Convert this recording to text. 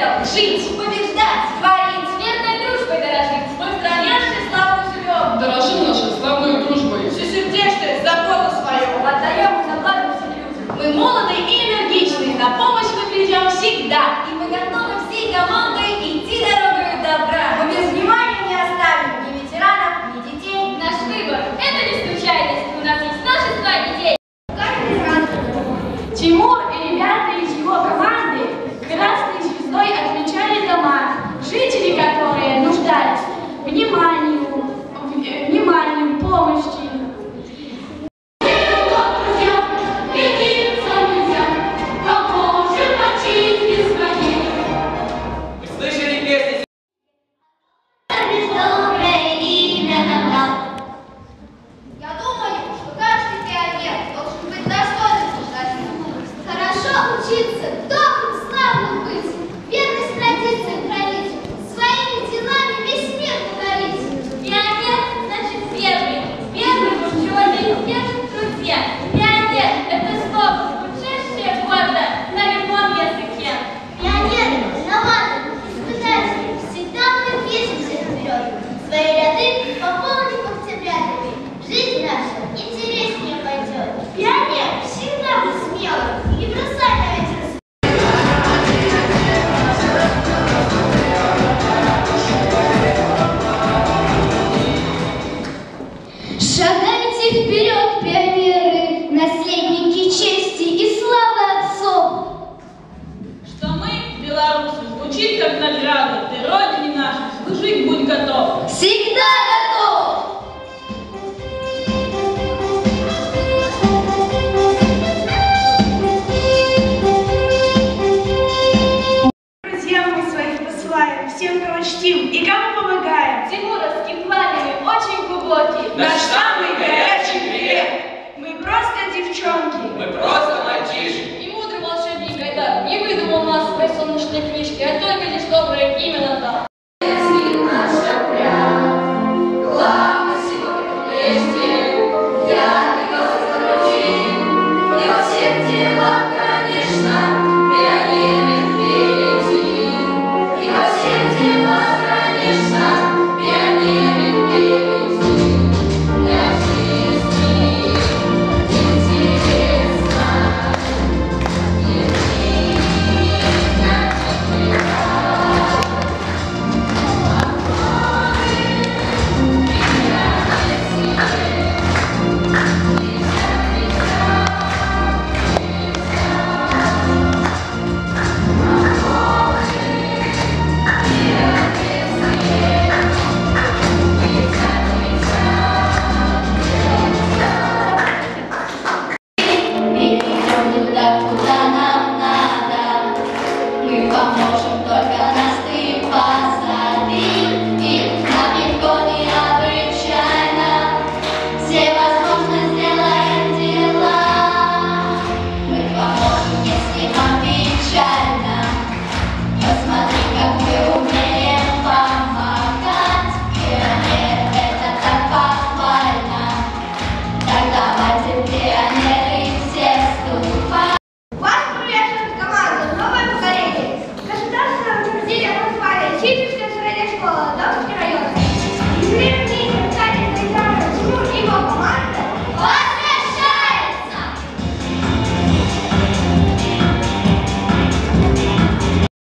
предел. Жить, побеждать, творить, верной дружбой дорожить. Мы в стране нашей славной живем. Дорожим нашей славной дружбой. Всесердечное заботу свою Отдаем и на благо всем людям. Мы молоды и энергичны, на помощь мы придем всегда. И мы готовы всей командой идти дорогой добра. Мы без внимания не оставим ни ветеранов, ни детей. Наш выбор – это не случайность. У нас есть множество детей. Тимур и ребята из его команды красной звездой отмечали дома, жители которые нуждались в вниманию, помощи. Шагайте вперед, пионеры, наследники чести и славы отцов. Что мы, белорусы, звучит как награда. Ты родине нашей служить будь готов. Всегда готов! Друзьям мы своих посылаем, всем, кого чтим и кому помогаем. Тимуровским пламенем очень глубокий. Наш самый горячий привет! Мы просто девчонки. Мы просто мальчишки. И мудрый волшебник Гайдар не выдумал нас в своей солнечной книжке, а только лишь доброе имя дал. Так